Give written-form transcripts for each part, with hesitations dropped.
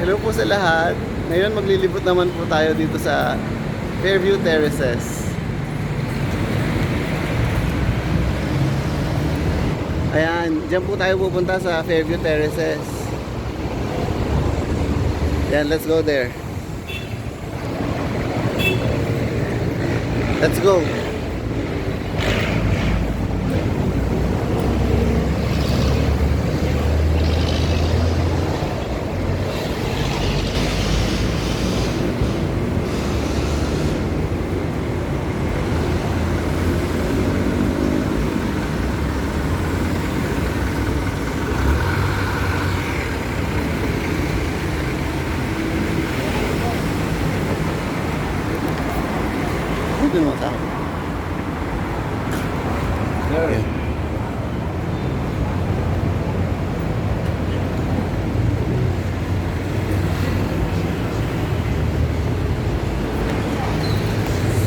Hello po sa lahat. Ngayon maglilibot naman po tayo dito sa Fairview Terraces. Ayan, dyan po tayo pupunta sa Fairview Terraces. Ayan, let's go there. Let's go. Dito mo sa akin. Ayan.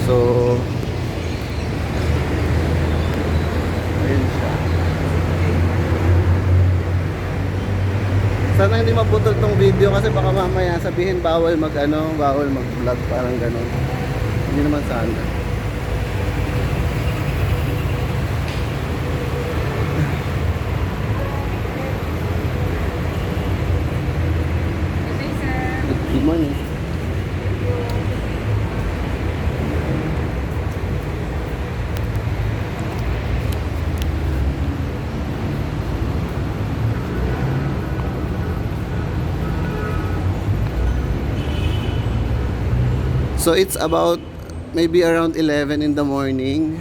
So, ayun siya. Sana hindi maputol tong video kasi baka mamaya sabihin bawal bawal mag-vlog, parang ganun. Hindi naman sana. Good morning. So it's about maybe around 11 in the morning,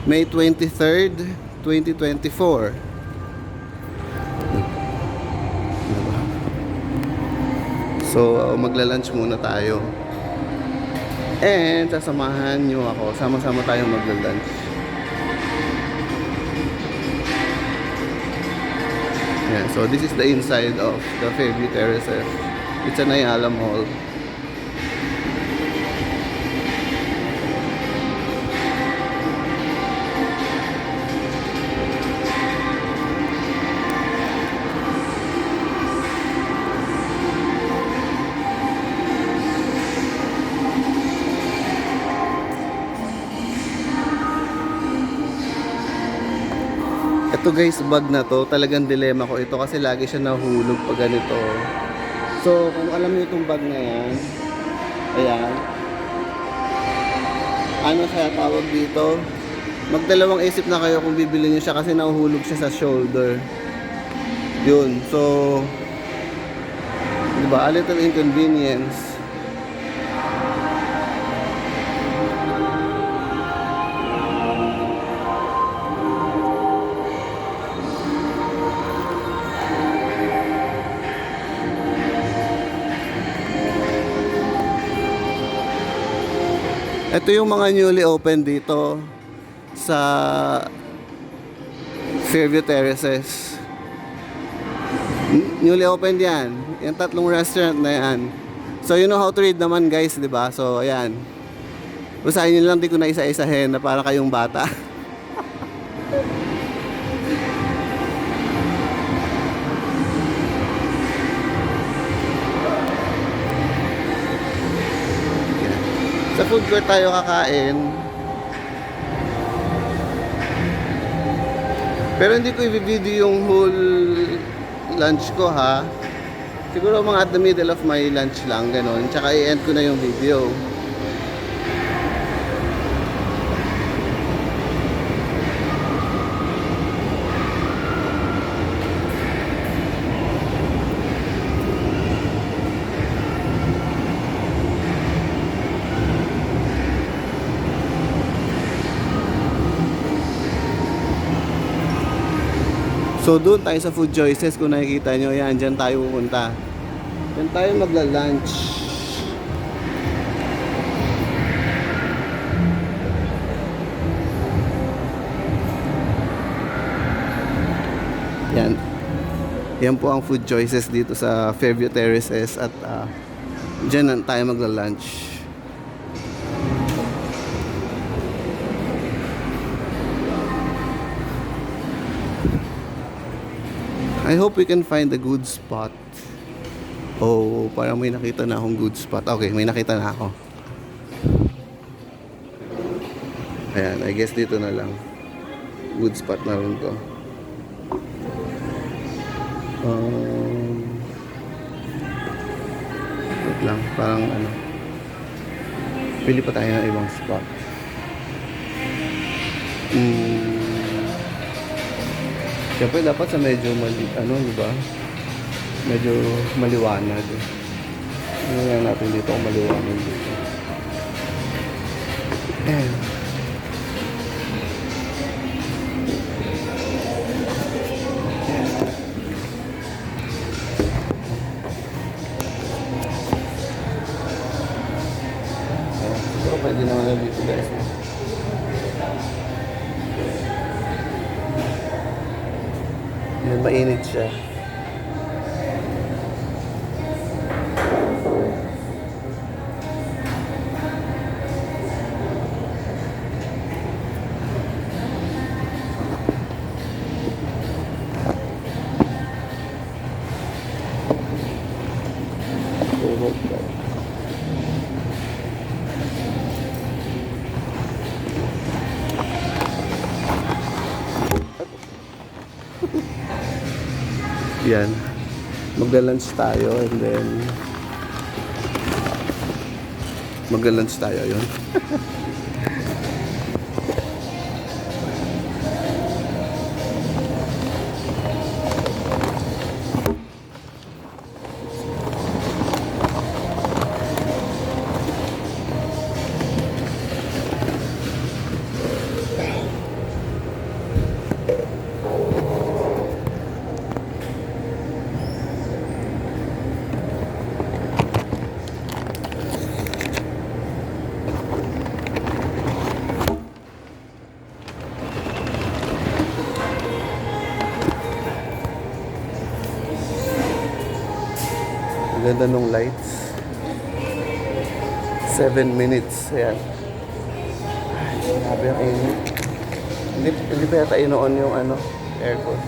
May 23rd, 2024. So magla-lunch muna tayo. And sasamahan nyo ako. Sama-sama tayong magla-lunch. Yeah, so this is the inside of the Fairview Terraces. It's an Ayala Mall. Ito guys, bag na to, talagang dilema ko ito kasi lagi siya nahulog pag ganito. So, kung alam niyo itong bag na yan, ayan, ano siya tawag dito? Magdalawang isip na kayo kung bibili niyo siya kasi nahulog siya sa shoulder. Yun, so, diba, a little inconvenience. Ito yung mga newly open dito sa Fairview Terraces. Newly open yan. Yung tatlong restaurant na yan. So you know how to read naman guys, di ba? So ayan. Usahin nyo lang, di ko na isa-isahin na para kayong bata. Sa food court tayo kakain. Pero hindi ko i-video yung whole lunch ko ha. Siguro mga at the middle of my lunch lang, ganun. Tsaka i-end ko na yung video. So doon tayo sa food choices, kung nakikita nyo, yan, dyan tayo pupunta. Dyan tayo magla-lunch. Yan. Yan po ang food choices dito sa Fairview Terraces at dyan tayo magla-lunch. I hope we can find a good spot. Oh, parang may nakita na akong good spot. Okay, may nakita na ako. Ayan, I guess dito na lang. Good spot na rin to. Wait lang, parang ano. Pili pa tayo ng ibang spot. Siyempre dapat sa medyo di ba? Medyo maliwanag. Ano lang natin dito kung maliwanag dito. Ayan. Siguro pwede naman na dito guys. Yan, mainit siya. Yan. Magla-lunch tayo and then magla-lunch tayo yun. Ang ganda nung lights. 7 minutes. Ayan. Ay, grabe ang init. Hindi pa yata inoon yung aircon.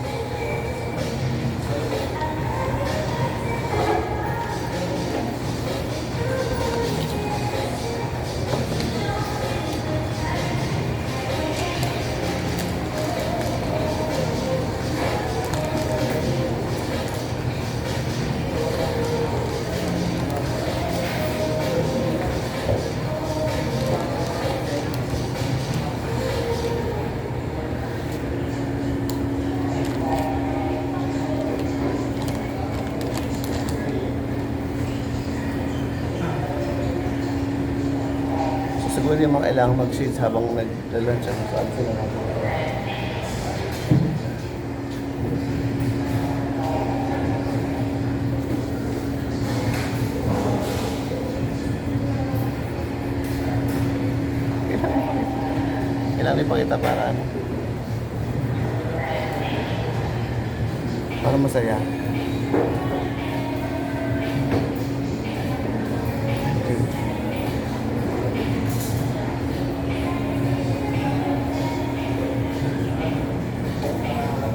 Siguro yung mga kailangan mag-shades habang nag-lunch ako saan sila natin. Kailangan ipakita para masaya.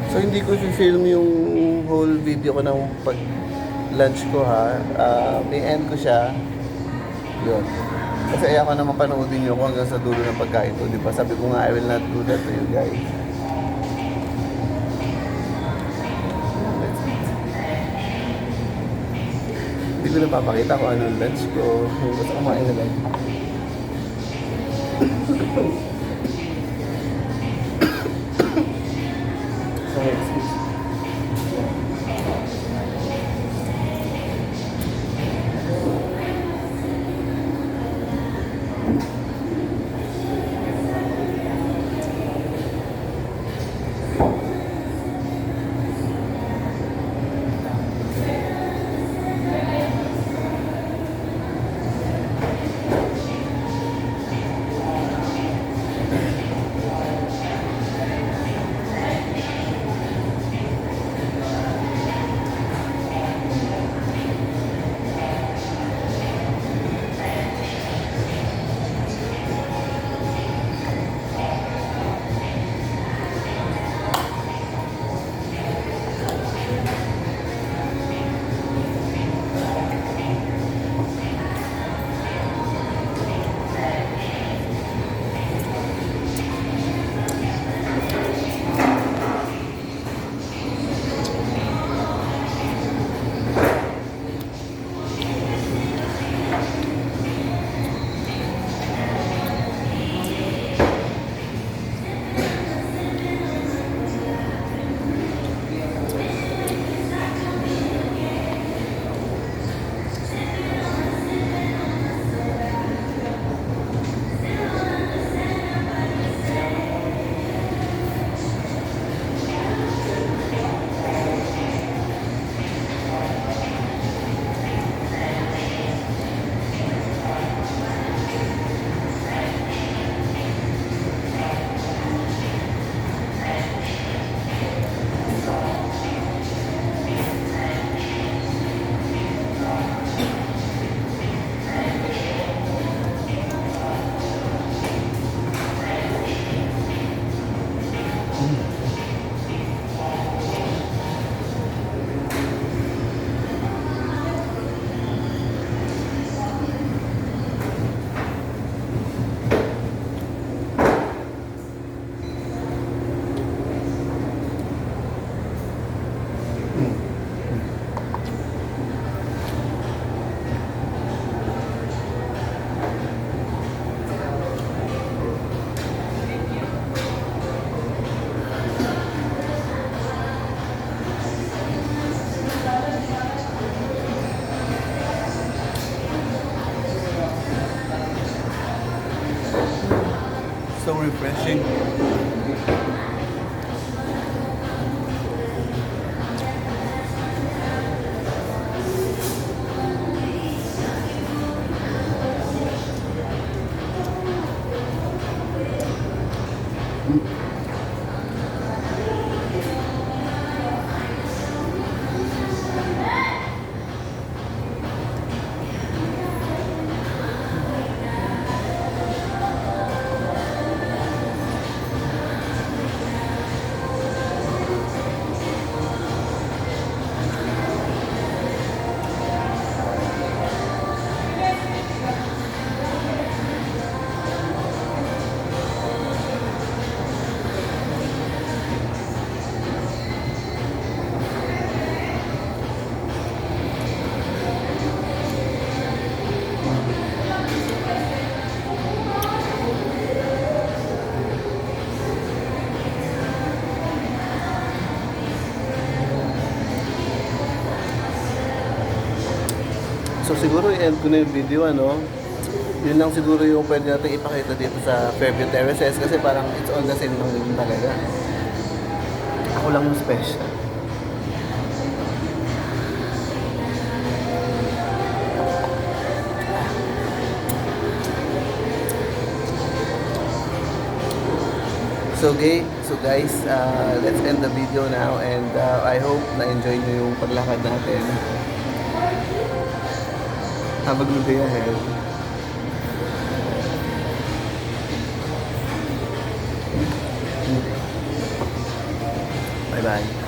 So hindi ko i-film yung whole video ko ng pag-lunch ko ha. I-end ko siya. Yun. Kasi ayaw ko naman panoodin nyo ko hanggang sa dulo ng pagkain ko. Diba? Sabi ko nga, I will not do that to you guys. Hindi ko na papakita kung anong lunch ko. Basta kumain na lang. Sorry, excuse me. refreshing. So siguro i-end ko na yung video, ano. Yun lang siguro yung pwede natin ipakita dito sa Fairview Terraces kasi parang it's all the same lang din talaga. Ako lang yung special. So guys, let's end the video now and I hope na-enjoy nyo yung paglakad natin. Have a good day ahead. Bye-bye.